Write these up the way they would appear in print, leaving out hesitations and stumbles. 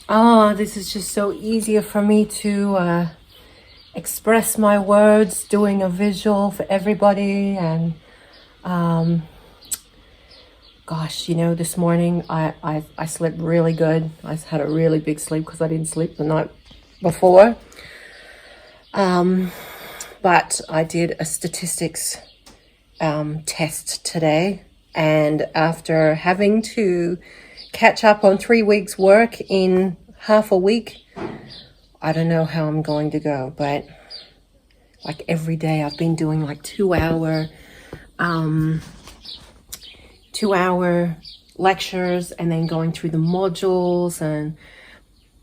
Oh, this is just so easier for me to express my words, doing a visual for everybody. And gosh, this morning I slept really good. I had a really big sleep because I didn't sleep the night before. But I did a statistics test today, and after having to catch up on 3 weeks' work in half a week, I don't know how I'm going to go. But like every day, I've been doing like 2 hour lectures and then going through the modules.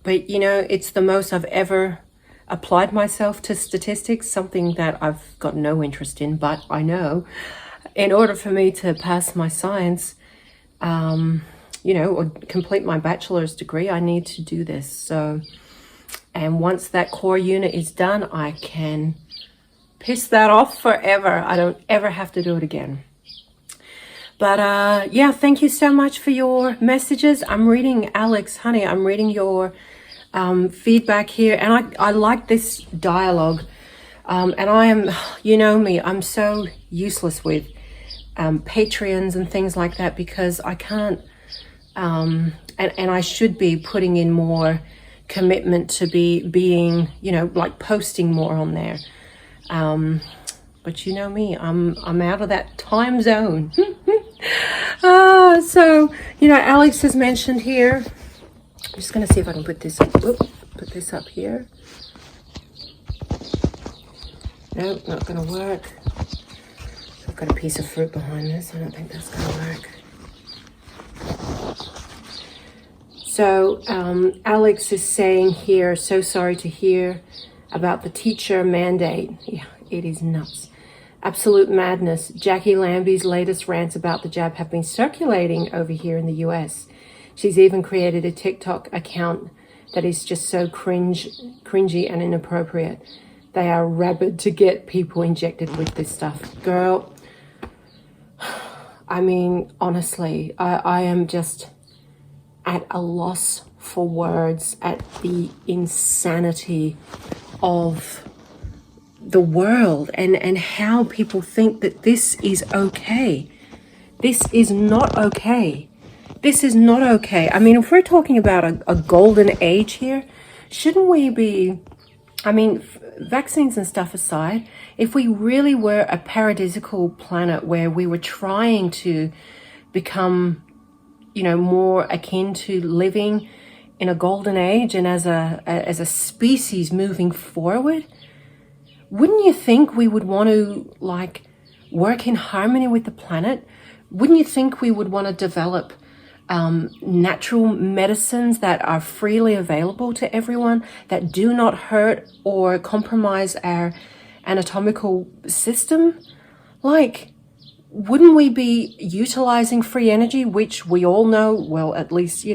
But it's the most I've ever applied myself to statistics, something that I've got no interest in. But I know in order for me to pass my science, or complete my bachelor's degree, I need to do this. So, and once that core unit is done, I can piss that off forever. I don't ever have to do it again. But yeah, thank you so much for your messages. I'm reading, Alex, honey, I'm reading your feedback here, and I like this dialogue. And I am, you know me, I'm so useless with Patreons and things like that, because I can't, and I should be putting in more commitment to being, like posting more on there. But you know me, I'm out of that time zone. So, Alex has mentioned here, I'm just going to see if I can put this up here. Nope, not going to work. I've got a piece of fruit behind this. I don't think that's going to work. So, Alex is saying here, so sorry to hear about the teacher mandate. Yeah, it is nuts. Absolute madness. Jackie Lambie's latest rants about the jab have been circulating over here in the US. She's even created a TikTok account that is just so cringy and inappropriate. They are rabid to get people injected with this stuff. Girl, I mean, honestly, I am just at a loss for words at the insanity of the world and how people think that this is okay. This is not okay. This is not okay. I mean, if we're talking about a golden age here, shouldn't we be, vaccines and stuff aside, if we really were a paradisical planet where we were trying to become, more akin to living in a golden age and as a species moving forward, wouldn't you think we would want to work in harmony with the planet? Wouldn't you think we would want to develop natural medicines that are freely available to everyone, that do not hurt or compromise our anatomical system? Wouldn't we be utilizing free energy, which we all know, well, at least,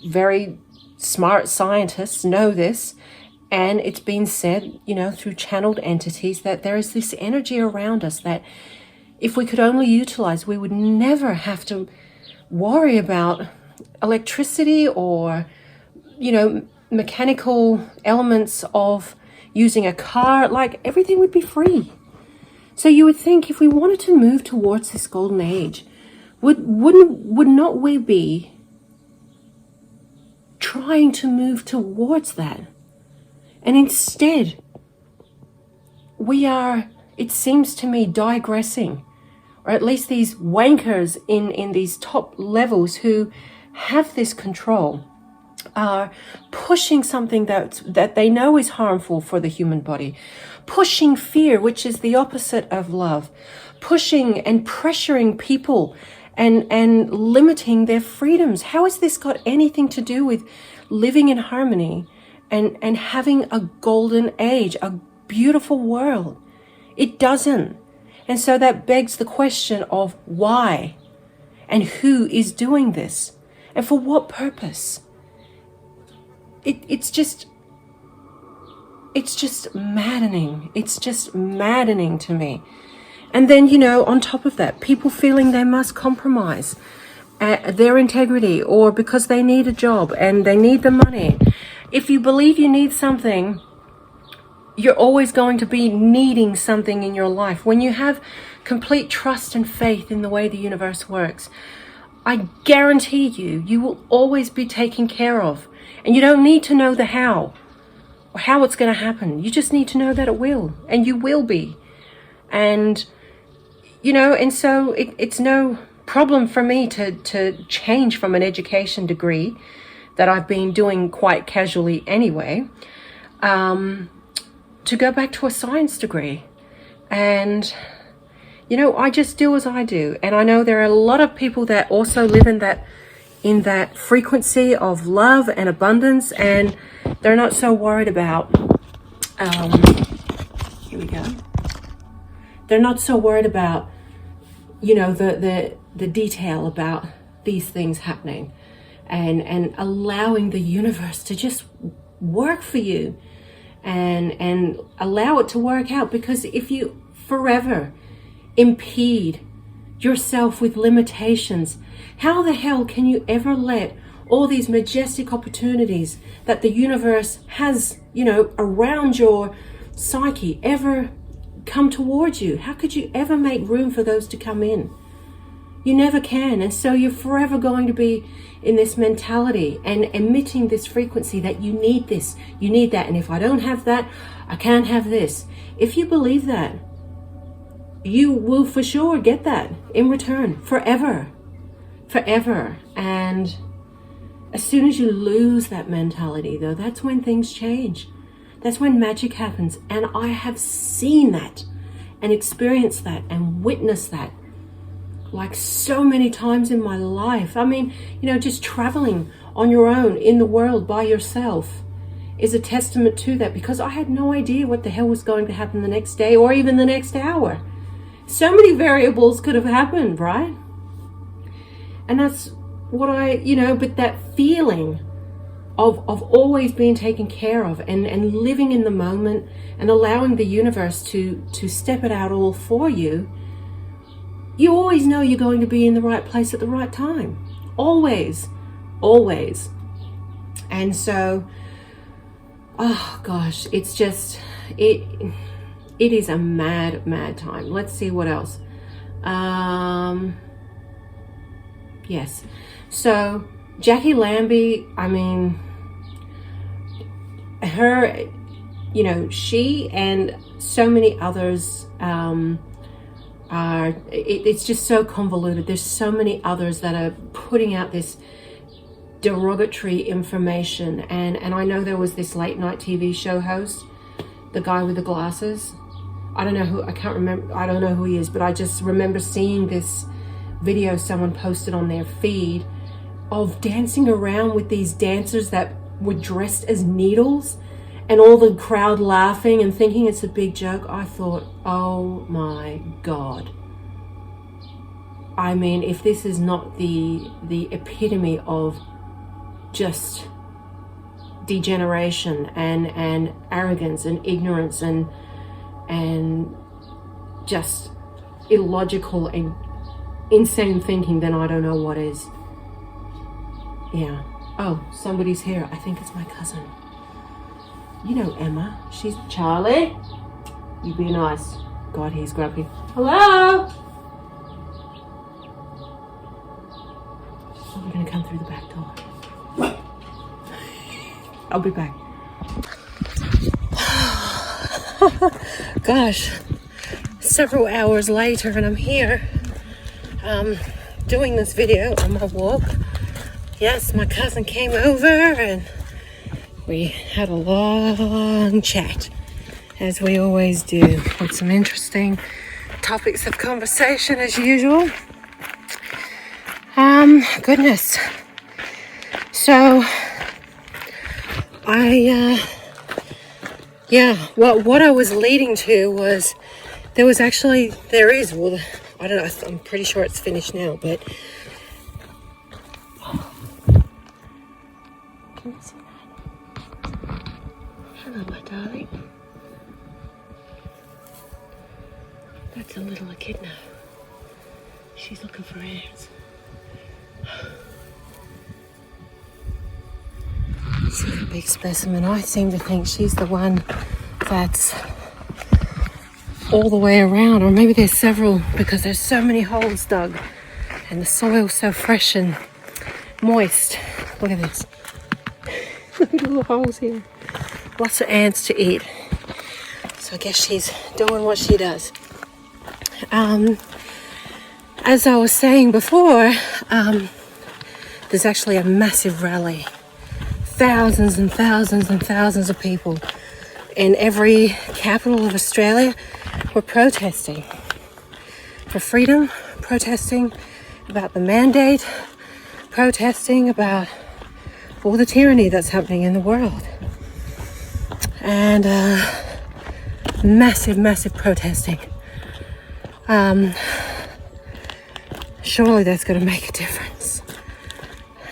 very smart scientists know this, and it's been said, through channeled entities, that there is this energy around us that if we could only utilize, we would never have to worry about electricity or, mechanical elements of using a car. Everything would be free. So you would think if we wanted to move towards this golden age, would not we be trying to move towards that? And instead, we are, it seems to me, digressing, or at least these wankers in these top levels who have this control are pushing something that they know is harmful for the human body, pushing fear, which is the opposite of love, pushing and pressuring people and limiting their freedoms. How has this got anything to do with living in harmony and having a golden age, a beautiful world? It doesn't. And so that begs the question of why and who is doing this and for what purpose. It's just maddening. It's just maddening to me. And then, on top of that, people feeling they must compromise. their integrity, or because they need a job and they need the money. If you believe you need something, you're always going to be needing something in your life. When you have complete trust and faith in the way the universe works, I guarantee you will always be taken care of. And you don't need to know the how or how it's going to happen. You just need to know that it will, and you will be. And, you know, and so it's no problem for me to change from an education degree that I've been doing quite casually anyway, to go back to a science degree. And, you know, I just do as I do. And I know there are a lot of people that also live in that frequency of love and abundance, and they're not so worried about, here we go. They're not so worried about, you know, the detail about these things happening, and allowing the universe to just work for you and allow it to work out. Because if you forever impede yourself with limitations, how the hell can you ever let all these majestic opportunities that the universe has, you know, around your psyche ever come towards you? How could you ever make room for those to come in? You never can. And so you're forever going to be in this mentality and emitting this frequency that you need this, you need that, and if I don't have that, I can't have this. If you believe that, you will for sure get that in return forever. And as soon as you lose that mentality, though, that's when things change. That's when magic happens. And I have seen that and experienced that and witnessed that like so many times in my life. I mean, you know, just traveling on your own in the world by yourself is a testament to that, because I had no idea what the hell was going to happen the next day or even the next hour. So many variables could have happened, right? And that's what but that feeling of always being taken care of and living in the moment and allowing the universe to step it out all for you, you always know you're going to be in the right place at the right time. Always. And so, oh gosh, it's just, it is a mad time. Let's see what else. Yes. So Jackie Lambie, I mean, her, you know, she and so many others it's just so convoluted. There's so many others that are putting out this derogatory information, and I know there was this late night TV show host, the guy with the glasses. I don't know who he is, but I just remember seeing this video someone posted on their feed of dancing around with these dancers that were dressed as needles, and all the crowd laughing and thinking it's a big joke. I thought, oh my God. I mean, if this is not the epitome of just degeneration and arrogance and ignorance and just illogical and insane thinking, then I don't know what is. Yeah. Oh, somebody's here. I think it's my cousin. You know Emma. She's Charlie. You be nice. God, he's grumpy. Hello? Oh, we're going to come through the back door. I'll be back. Gosh, several hours later and I'm here doing this video on my walk. Yes, my cousin came over and we had a long chat, as we always do, with some interesting topics of conversation as usual. Goodness. So, what I was leading to was, I don't know, I'm pretty sure it's finished now, but can you see that? Hello, my darling. That's a little echidna. She's looking for ants. She's a big specimen. I seem to think she's the one that's all the way around, or maybe there's several because there's so many holes dug and the soil's so fresh and moist. Look at this. Look at all the holes here. Lots of ants to eat. So I guess she's doing what she does. As I was saying before, there's actually a massive rally. Thousands and thousands and thousands of people in every capital of Australia were protesting for freedom, protesting about the mandate, protesting about all the tyranny that's happening in the world. And massive protesting. Surely that's going to make a difference.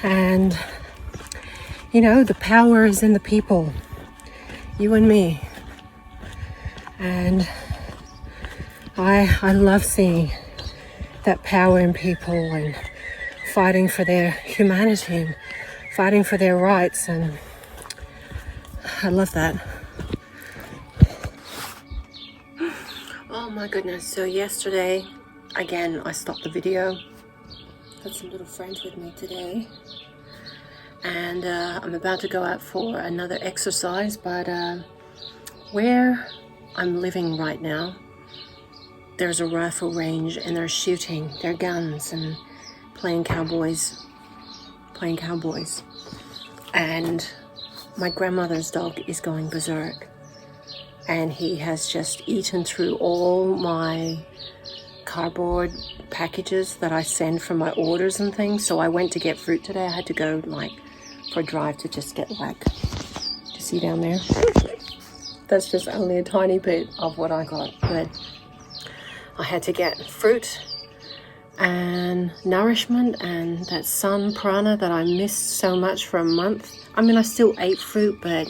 And you know, the power is in the people, you and me. And I love seeing that power in people and fighting for their humanity and fighting for their rights, and I love that. Oh my goodness, so yesterday, again, I stopped the video. Got some little friends with me today. And I'm about to go out for another exercise, but where I'm living right now, there's a rifle range and they're shooting their guns and playing cowboys. And my grandmother's dog is going berserk, and he has just eaten through all my cardboard packages that I send for my orders and things. So I went to get fruit today. I had to go for a drive to just get you see down there? That's just only a tiny bit of what I got, but I had to get fruit and nourishment and that sun prana that I missed so much for a month. I mean, I still ate fruit, but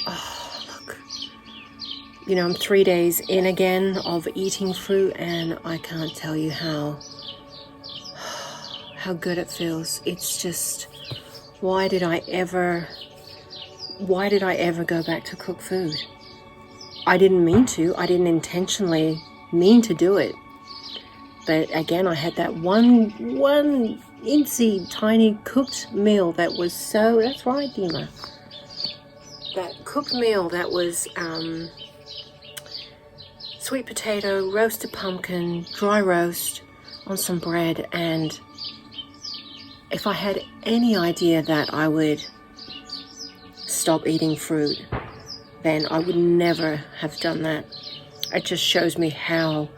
oh, look, you know, I'm 3 days in again of eating fruit, and I can't tell you how good it feels. It's just, why did I ever go back to cook food? I didn't mean to. I didn't intentionally mean to do it. But again, I had that one incy tiny cooked meal that was so, that's right, Dima. That cooked meal that was sweet potato, roasted pumpkin, dry roast on some bread, and if I had any idea that I would stop eating fruit, then I would never have done that. It just shows me how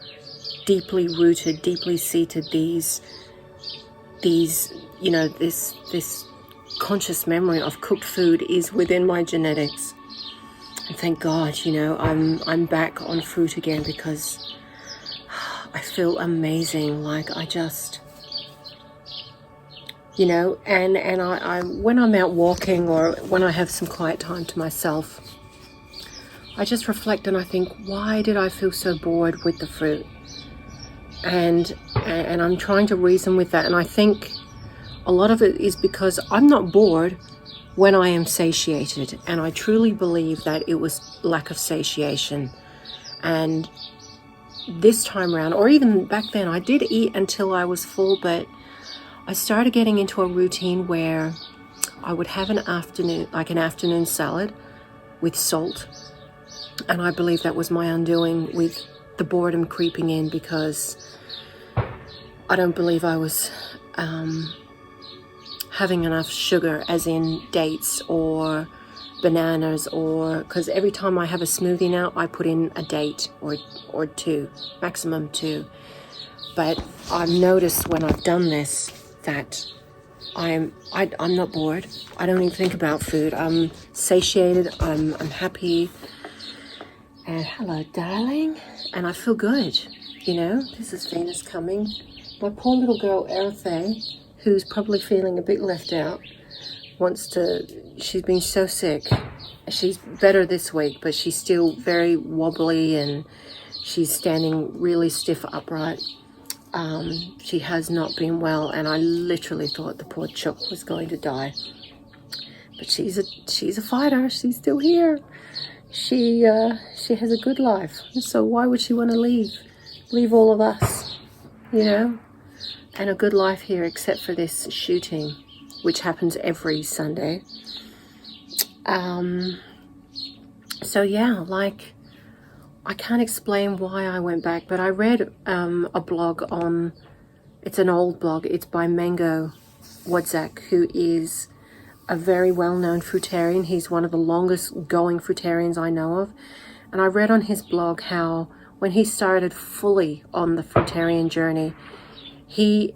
deeply rooted, deeply seated these, you know, this conscious memory of cooked food is within my genetics. And thank God, you know, I'm back on fruit again, because I feel amazing. Like, I just, you know, and I when I'm out walking or when I have some quiet time to myself, I just reflect and I think, why did I feel so bored with the fruit? And I'm trying to reason with that, and I think a lot of it is because I'm not bored when I am satiated, and I truly believe that it was lack of satiation. And this time around, or even back then, I did eat until I was full, but I started getting into a routine where I would have an afternoon salad with salt, and I believe that was my undoing with the boredom creeping in, because I don't believe I was having enough sugar, as in dates or bananas, or because every time I have a smoothie now, I put in a date or two, maximum two. But I've noticed when I've done this that I'm not bored. I don't even think about food. I'm satiated. I'm happy. And hello, darling. And I feel good. You know, this is Venus coming. My poor little girl, Erithe, who's probably feeling a bit left out, she's been so sick. She's better this week, but she's still very wobbly and she's standing really stiff upright. She has not been well, and I literally thought the poor chook was going to die. But she's a fighter. She's still here. She has a good life. So why would she want to leave all of us, you know, and a good life here, except for this shooting, which happens every Sunday. So yeah, like, I can't explain why I went back, but I read a blog on, it's an old blog, it's by Mango Wadzak, who is a very well-known fruitarian. He's one of the longest going fruitarians I know of. And I read on his blog how when he started fully on the fruitarian journey, he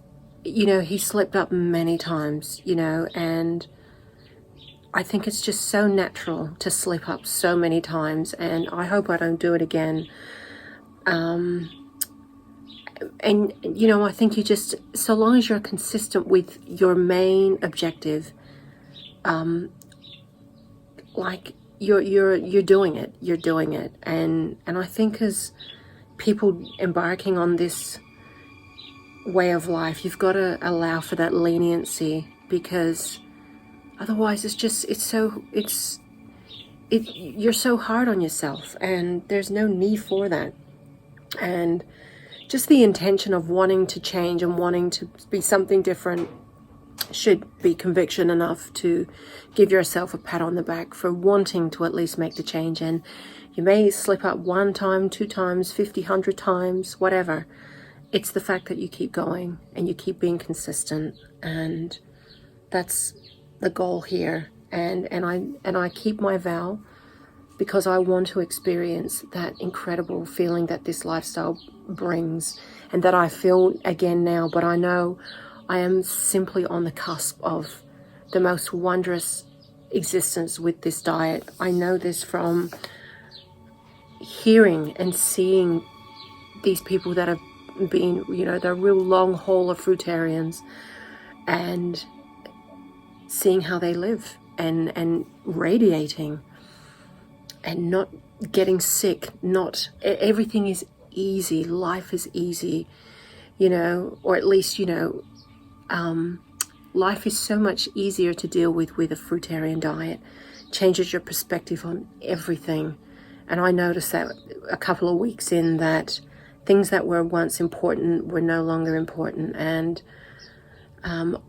slipped up many times, and I think it's just so natural to slip up so many times, and I hope I don't do it again. And I think you just, so long as you're consistent with your main objective, like you're doing it, and I think as people embarking on this way of life, you've got to allow for that leniency, because otherwise you're so hard on yourself, and there's no need for that. And just the intention of wanting to change and wanting to be something different should be conviction enough to give yourself a pat on the back for wanting to at least make the change. And you may slip up 1 time, 2 times, 50, 100 times, whatever. It's the fact that you keep going and you keep being consistent, and that's the goal here. And I keep my vow, because I want to experience that incredible feeling that this lifestyle brings, and that I feel again now. But I know I am simply on the cusp of the most wondrous existence with this diet. I know this from hearing and seeing these people that have been, they're real long haul of fruitarians, and seeing how they live and radiating and not getting sick. Not everything is easy. Life is easy, or at least, life is so much easier to deal with a fruitarian diet. Changes your perspective on everything. And I noticed that a couple of weeks in, that things that were once important were no longer important. And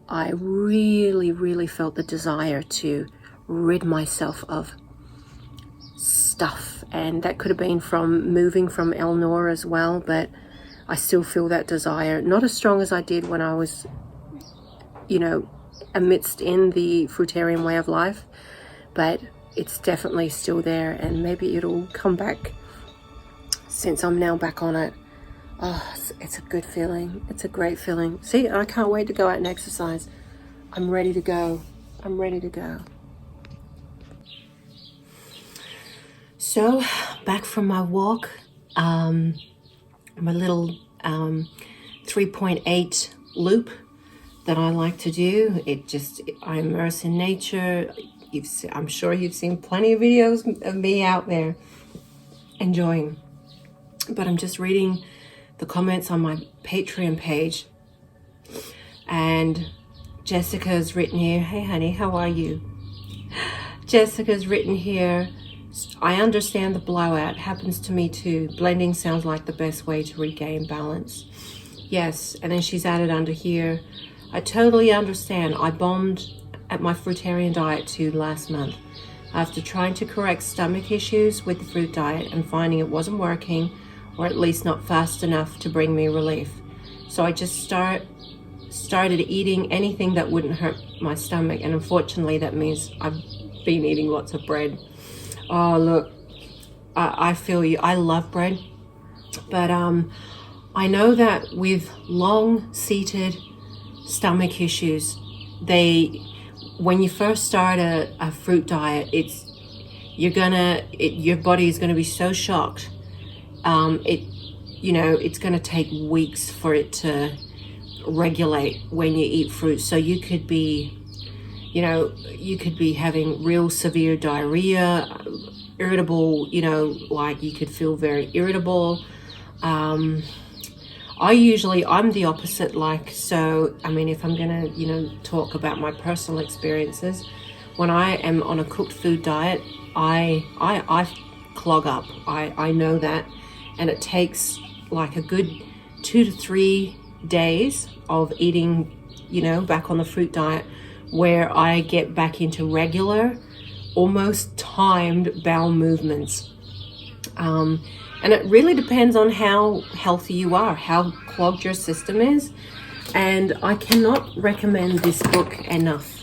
I really, really felt the desire to rid myself of stuff. And that could have been from moving from Elnor as well, but I still feel that desire. Not as strong as I did when I was, amidst in the fruitarian way of life, but it's definitely still there, and maybe it'll come back since I'm now back on it. Oh, it's a good feeling. It's a great feeling. See, I can't wait to go out and exercise. I'm ready to go. I'm ready to go. So, back from my walk, my little 3.8 loop that I like to do. I immerse in nature. I'm sure you've seen plenty of videos of me out there enjoying. But I'm just reading the comments on my Patreon page. And Jessica's written here, "Hey honey, how are you?" Jessica's written here, "I understand the blowout. Happens to me too. Blending sounds like the best way to regain balance." Yes, and then she's added under here, "I totally understand. I bombed at my fruitarian diet too last month. After trying to correct stomach issues with the fruit diet and finding it wasn't working, or at least not fast enough to bring me relief. So I just started eating anything that wouldn't hurt my stomach, and unfortunately that means I've been eating lots of bread." Oh, look, I feel you. I love bread, but I know that with long-seated stomach issues, when you first start a fruit diet, your body is gonna be so shocked. It's gonna take weeks for it to regulate when you eat fruit. So you could be having real severe diarrhea, irritable, like you could feel very irritable. I'm the opposite. Like, so, I mean, if I'm gonna, you know, talk about my personal experiences, when I am on a cooked food diet, I clog up. I know that, and it takes like a good 2 to 3 days of eating, you know, back on the fruit diet, where I get back into regular, almost timed bowel movements. And it really depends on how healthy you are, how clogged your system is. And I cannot recommend this book enough.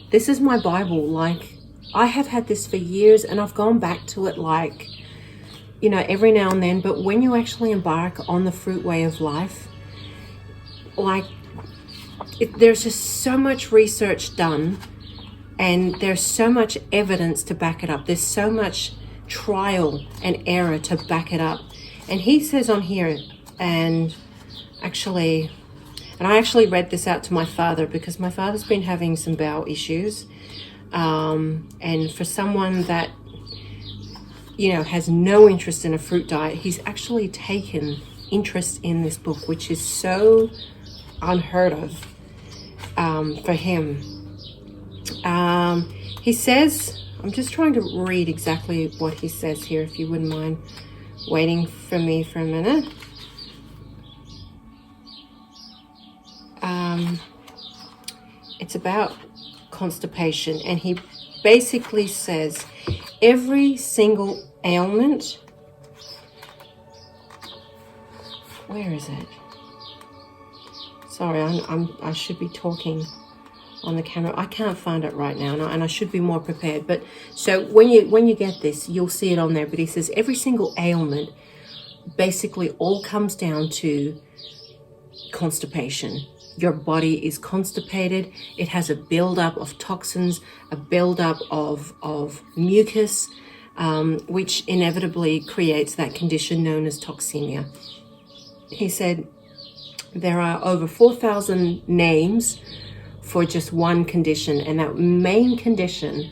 This is my Bible. Like, I have had this for years, and I've gone back to it, like, you know, every now and then. But when you actually embark on the fruit way of life, like, there's just so much research done, and there's so much evidence to back it up. There's so much trial and error to back it up. And he says on here, and I actually read this out to my father, because my father's been having some bowel issues, and for someone that, you know, has no interest in a fruit diet, he's actually taken interest in this book, which is so unheard of for him. He says, I'm just trying to read exactly what he says here, if you wouldn't mind waiting for me for a minute. It's about constipation, and he basically says every single ailment, where is it? Sorry, I should be talking on the camera. I can't find it right now, and I should be more prepared. But so when you get this, you'll see it on there. But he says every single ailment basically all comes down to constipation. Your body is constipated. It has a buildup of toxins, a buildup of mucus, which inevitably creates that condition known as toxemia. He said there are over 4,000 names for just one condition, and that main condition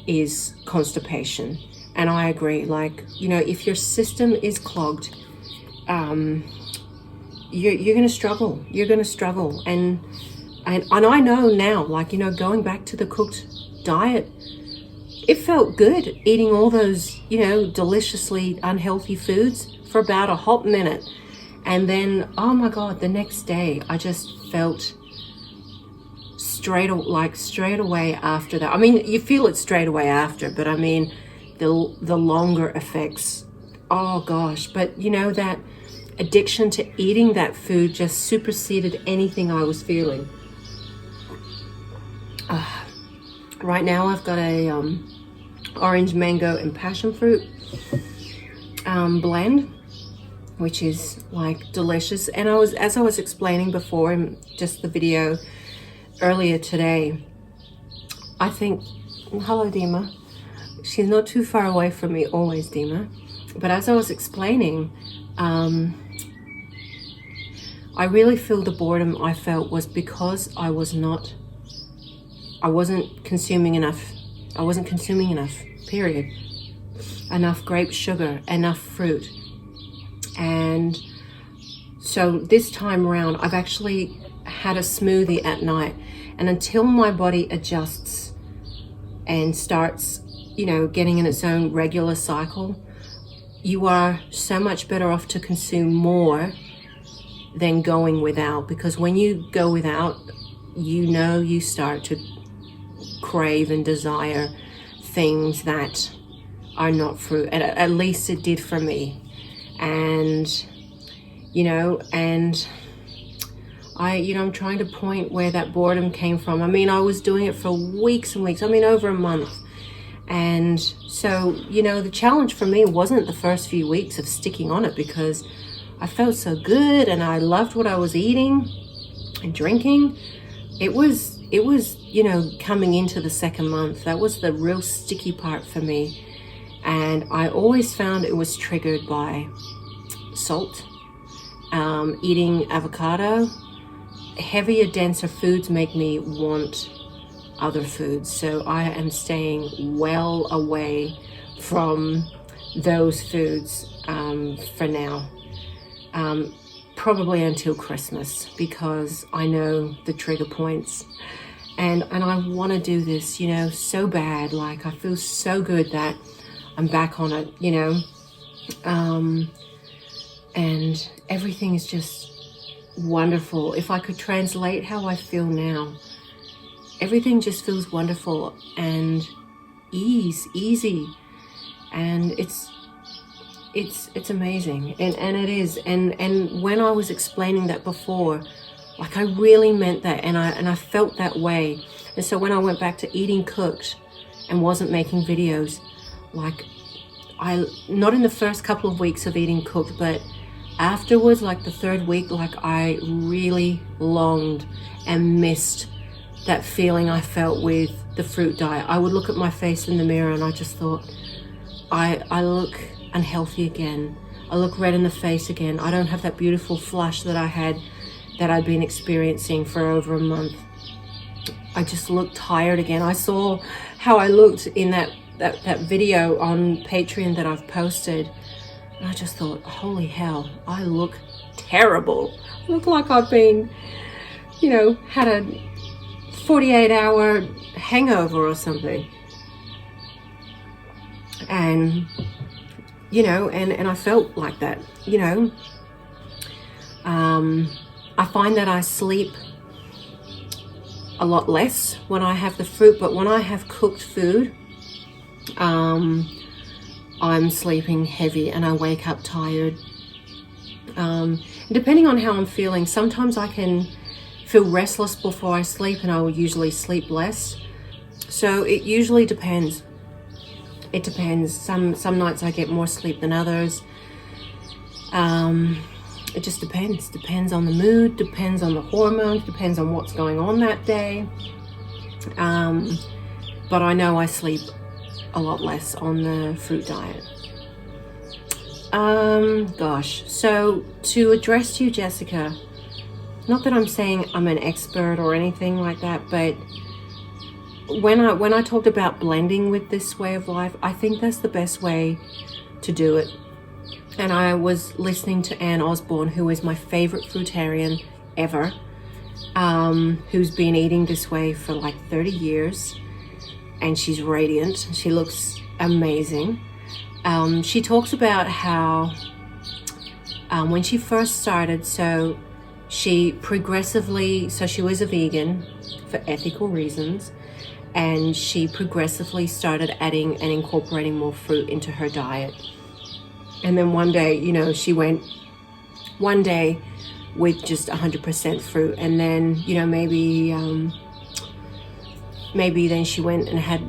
is constipation. And I agree, like, you know, if your system is clogged, you're gonna struggle. You're gonna struggle. And I know now, like, you know, going back to the cooked diet, it felt good eating all those, you know, deliciously unhealthy foods for about a hot minute. And then, oh my God, the next day I just felt straight away after that. I mean, you feel it straight away after, but I mean, the longer effects, oh gosh. But you know, that addiction to eating that food just superseded anything I was feeling. Right now I've got a orange, mango and passion fruit blend, which is like delicious. And as I was explaining before in just the video earlier today, I think, hello Dima, she's not too far away from me always, Dima. But as I was explaining, I really feel the boredom I felt was because I wasn't consuming enough. I wasn't consuming enough, period. Enough grape sugar, enough fruit. And so this time around, I've actually had a smoothie at night. And until my body adjusts and starts, you know, getting in its own regular cycle, you are so much better off to consume more than going without. Because when you go without, you know, you start to crave and desire things that are not fruit. At least it did for me. And, you know, and I'm trying to point where that boredom came from. I mean, I was doing it for weeks and weeks. I mean, over a month. And so, you know, the challenge for me wasn't the first few weeks of sticking on it, because I felt so good and I loved what I was eating and drinking. It was, you know, coming into the second month, that was the real sticky part for me. And I always found it was triggered by salt, eating avocado. Heavier, denser foods make me want other foods. So I am staying well away from those foods for now. probably until Christmas, because I know the trigger points, and I want to do this, you know, so bad. Like, I feel so good that I'm back on it, you know, and everything is just wonderful. If I could translate how I feel now, everything just feels wonderful and easy, and it's amazing, and it is. And when I was explaining that before, like, I really meant that, and I felt that way. And so when I went back to eating cooked and wasn't making videos, like, not in the first couple of weeks of eating cooked, but afterwards, like the third week, like, I really longed and missed that feeling I felt with the fruit diet. I would look at my face in the mirror and I just thought, I look unhealthy again. I look red in the face again. I don't have that beautiful flush that I'd been experiencing for over a month. I just look tired again. I saw how I looked in that video on Patreon that I've posted, and I just thought, holy hell, I look terrible. I look like I've been, you know, had a 48-hour hangover or something. And, you know, and I felt like that, you know. I find that I sleep a lot less when I have the fruit, but when I have cooked food, I'm sleeping heavy and I wake up tired. Depending on how I'm feeling, sometimes I can feel restless before I sleep, and I will usually sleep less. So it usually depends. It depends. Some nights I get more sleep than others. It just depends. Depends on the mood, depends on the hormones, depends on what's going on that day. But I know I sleep a lot less on the fruit diet. Gosh, so to address you, Jessica, not that I'm saying I'm an expert or anything like that, but when I talked about blending with this way of life, I think that's the best way to do it. And I was listening to Ann Osborne, who is my favorite fruitarian ever, who's been eating this way for like 30 years, and she's radiant. She looks amazing. She talks about how when she first started, so she was a vegan for ethical reasons, and she progressively started adding and incorporating more fruit into her diet. And then one day, you know, she went one day with just 100% fruit, and then, you know, maybe then she went and had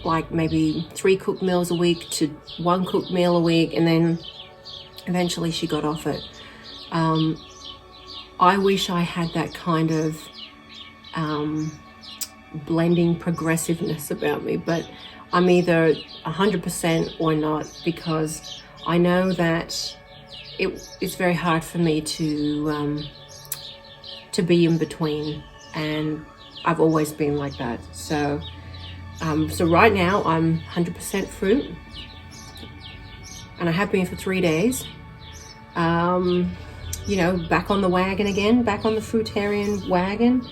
like maybe 3 cooked meals a week to 1 cooked meal a week, and then eventually she got off it. I wish I had that kind of blending progressiveness about me, but I'm either 100% or not, because I know that it's very hard for me to be in between, and I've always been like that. So right now I'm 100% fruit, and I have been for 3 days. You know, back on the wagon again, back on the fruitarian wagon.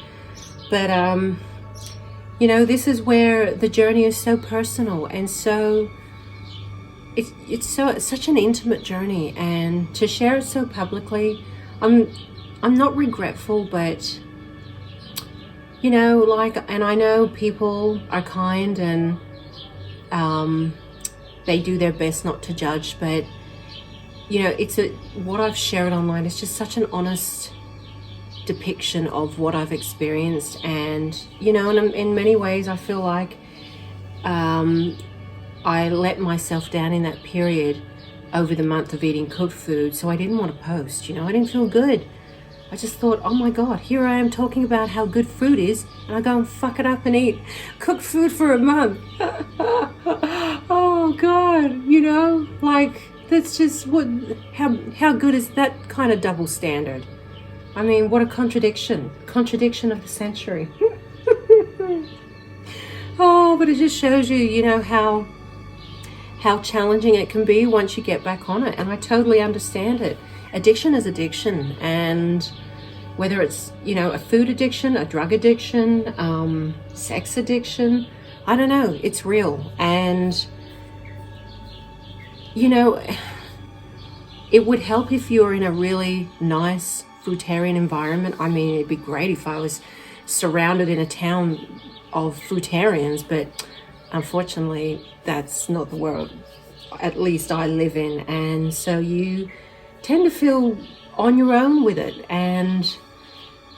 But you know, this is where the journey is so personal, and so it's such an intimate journey, and to share it so publicly, I'm not regretful, but you know, like, and I know people are kind, and they do their best not to judge, but you know, what I've shared online is just such an honest depiction of what I've experienced. And you know, and in many ways I feel like I let myself down in that period over the month of eating cooked food, so I didn't want to post. You know, I didn't feel good. I just thought, oh my God, here I am talking about how good fruit is, and I go and fuck it up and eat cooked food for a month. Oh God, you know, like, that's just how good is that kind of double standard? I mean, what a contradiction of the century. Oh, but it just shows you, you know, how challenging it can be once you get back on it. And I totally understand it. addiction is addiction, and whether it's, you know, a food addiction, a drug addiction, sex addiction, I don't know, it's real. And, you know, it would help if you're in a really nice fruitarian environment. I mean, it'd be great if I was surrounded in a town of fruitarians, but unfortunately, that's not the world, at least I live in. And so you tend to feel on your own with it. And,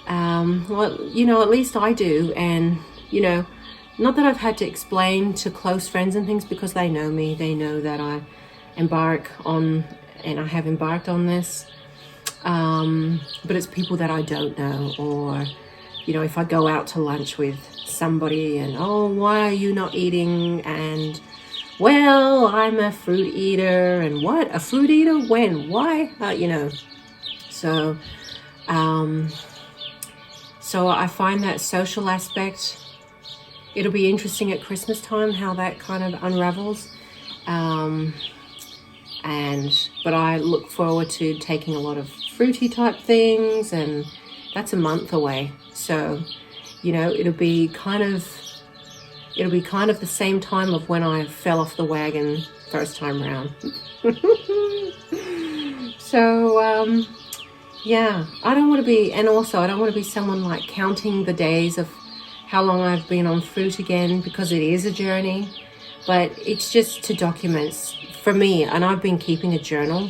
well, you know, at least I do. And, you know, not that I've had to explain to close friends and things, because they know me. They know that I embark on, and I have embarked on this. But it's people that I don't know, or, you know, if I go out to lunch with somebody and, oh, why are you not eating? And, well, I'm a fruit eater. And what? A fruit eater? When? Why? You know. So, so I find that social aspect, it'll be interesting at Christmas time how that kind of unravels. But I look forward to taking a lot of fruity type things, and that's a month away. So, you know, it'll be kind of the same time of when I fell off the wagon first time round. So, yeah, I don't want to be, and also I don't want to be someone like counting the days of how long I've been on fruit again, because it is a journey, but it's just to document for me. And I've been keeping a journal.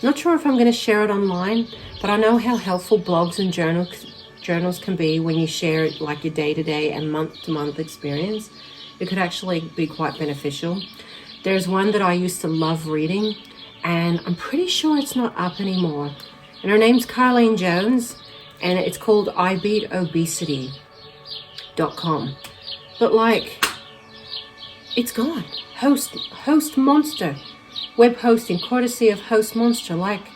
Not sure if I'm going to share it online, but I know how helpful blogs and journals can be when you share it, like your day-to-day and month-to-month experience. It could actually be quite beneficial. There's one that I used to love reading, and I'm pretty sure it's not up anymore. And her name's Carlene Jones, and it's called ibeatobesity.com. But like, it's gone. Host Monster. Web hosting, courtesy of Host Monster. Like,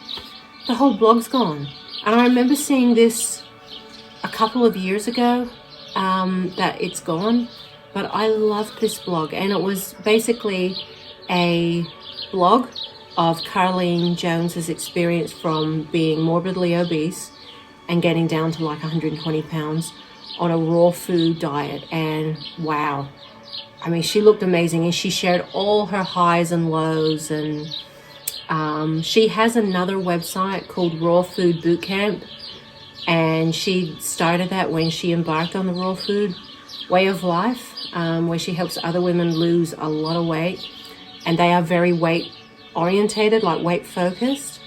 the whole blog's gone. And I remember seeing this a couple of years ago, that it's gone. But I loved this blog, and it was basically a blog of Carlene Jones's experience from being morbidly obese and getting down to like 120 pounds on a raw food diet. And wow, I mean, she looked amazing, and she shared all her highs and lows. And she has another website called Raw Food Boot Camp, and she started that when she embarked on the raw food way of life, where she helps other women lose a lot of weight, and they are very weight orientated, like weight focused.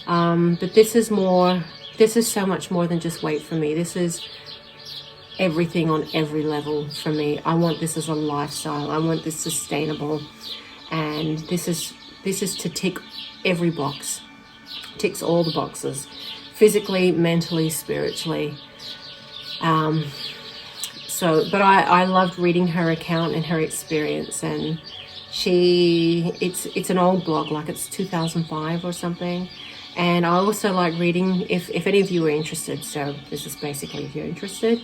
But this is so much more than just weight for me. This is everything on every level for me. I want this as a lifestyle. I want this sustainable, and this is to tick every box. Ticks all the boxes, physically, mentally, spiritually. But I loved reading her account and her experience, and it's an old blog, like it's 2005 or something. And I also like reading, if any of you are interested, so this is basically if you're interested,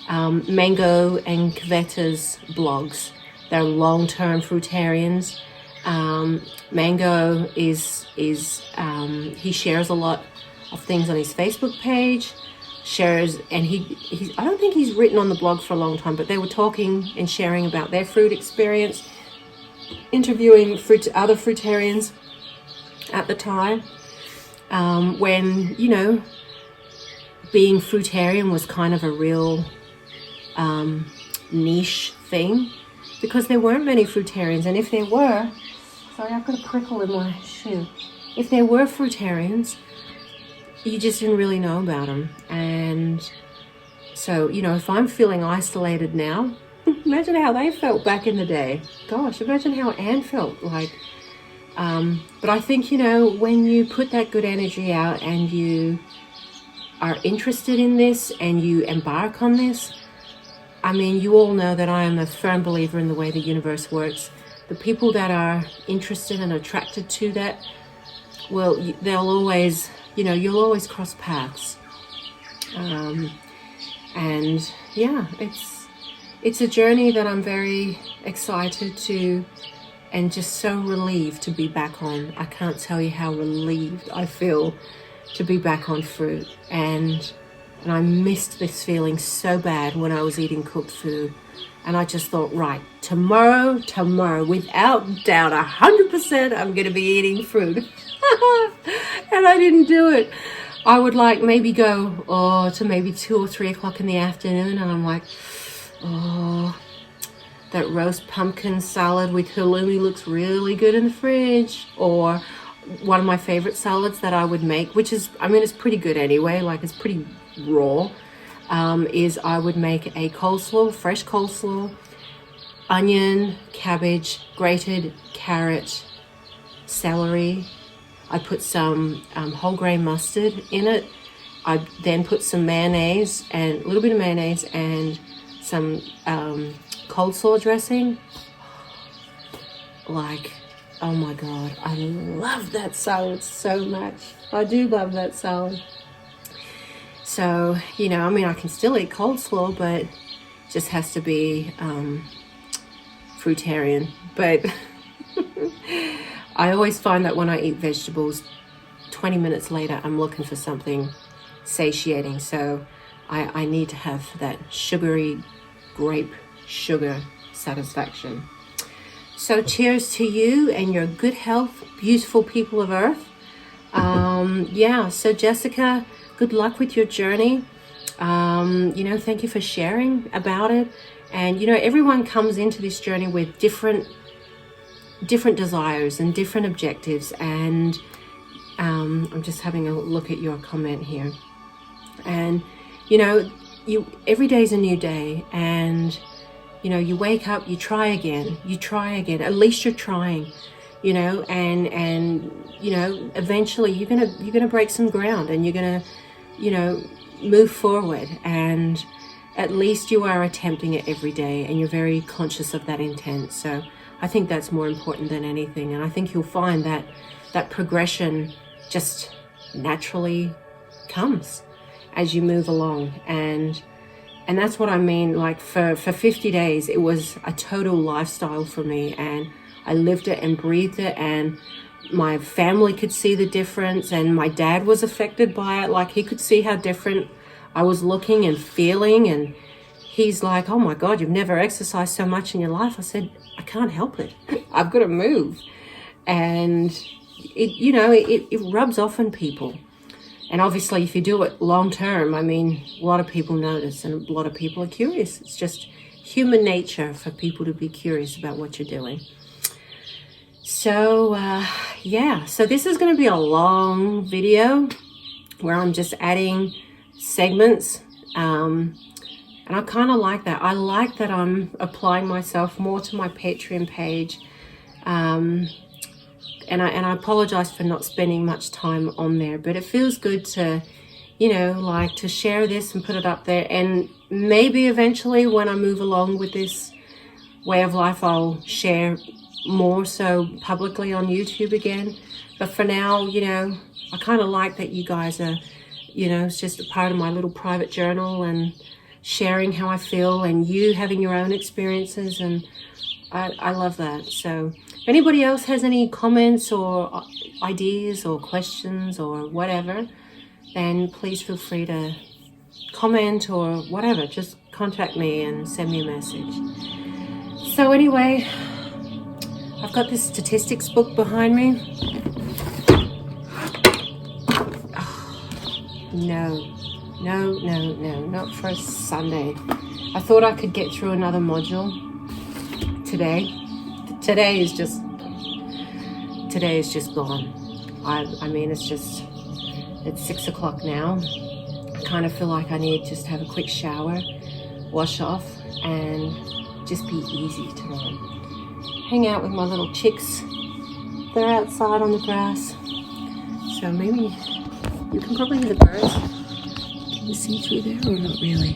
Mango and Kvetta's blogs. They're long-term fruitarians. Mango is he shares a lot of things on his Facebook page. Shares, and he I don't think he's written on the blog for a long time, but they were talking and sharing about their fruit experience, interviewing other fruitarians at the time, when, you know, being fruitarian was kind of a real niche thing, because there weren't many fruitarians. And if there were, sorry, I've got a prickle in my shoe. If there were fruitarians, you just didn't really know about them. And so, you know, if I'm feeling isolated now, imagine how they felt back in the day. Gosh, imagine how Anne felt like. But I think, you know, when you put that good energy out and you are interested in this and you embark on this, I mean, you all know that I am a firm believer in the way the universe works. The people that are interested and attracted to that, well, they'll always, you know, you'll always cross paths. And yeah, it's a journey that I'm very excited to, and just so relieved to be back on. I can't tell you how relieved I feel to be back on fruit. And I missed this feeling so bad when I was eating cooked food. And I just thought, right, tomorrow, without doubt, 100%, I'm going to be eating fruit. And I didn't do it. I would like maybe go to maybe 2 or 3 o'clock in the afternoon, and I'm like, oh, that roast pumpkin salad with halloumi looks really good in the fridge. Or one of my favorite salads that I would make, which is, I mean, it's pretty good anyway, like it's pretty raw, is I would make a coleslaw, fresh coleslaw, onion, cabbage, grated carrot, celery. I put some whole grain mustard in it. I then put some mayonnaise, and a little bit of mayonnaise, and some coleslaw dressing. Like, oh my God, I love that salad so much. I do love that salad. So, you know, I mean, I can still eat coleslaw, but it just has to be fruitarian. But I always find that when I eat vegetables, 20 minutes later, I'm looking for something satiating. So I need to have that sugary grape sugar satisfaction. So cheers to you and your good health, beautiful people of Earth. Yeah, so Jessica, good luck with your journey. You know, thank you for sharing about it. And, you know, everyone comes into this journey with different desires and different objectives. And I'm just having a look at your comment here. And, you know, every day is a new day. And, you know, you wake up, you try again. At least you're trying, you know, and you know, eventually you're gonna break some ground, and you're gonna, you know, move forward. And at least you are attempting it every day, and you're very conscious of that intent. So I think that's more important than anything. And I think you'll find that that progression just naturally comes as you move along. And that's what I mean. Like for 50 days, it was a total lifestyle for me, and I lived it and breathed it, and my family could see the difference, and my dad was affected by it. Like, he could see how different I was looking and feeling, and he's like, oh my God, you've never exercised so much in your life. I said, I can't help it. I've got to move. And it, you know, it rubs off on people. And obviously, if you do it long term, I mean, a lot of people notice, and a lot of people are curious. It's just human nature for people to be curious about what you're doing. So, yeah, so this is going to be a long video where I'm just adding segments. And I kind of like that. I like that I'm applying myself more to my Patreon page. And I apologize for not spending much time on there, but it feels good to, you know, like to share this and put it up there. And maybe eventually when I move along with this way of life, I'll share more so publicly on YouTube again. But for now, you know, I kind of like that you guys are, you know, it's just a part of my little private journal, and sharing how I feel, and you having your own experiences. And I love that. So if anybody else has any comments or ideas or questions or whatever, then please feel free to comment or whatever. Just contact me and send me a message. So anyway, I've got this statistics book behind me. Oh, no, not for a Sunday. I thought I could get through another module today. Today is just gone. I mean, it's 6 o'clock now. I kind of feel like I need just to have a quick shower, wash off, and just be easy tomorrow. Hang out with my little chicks. They're outside on the grass. So maybe you can probably hear the birds. Can you see through there or not really?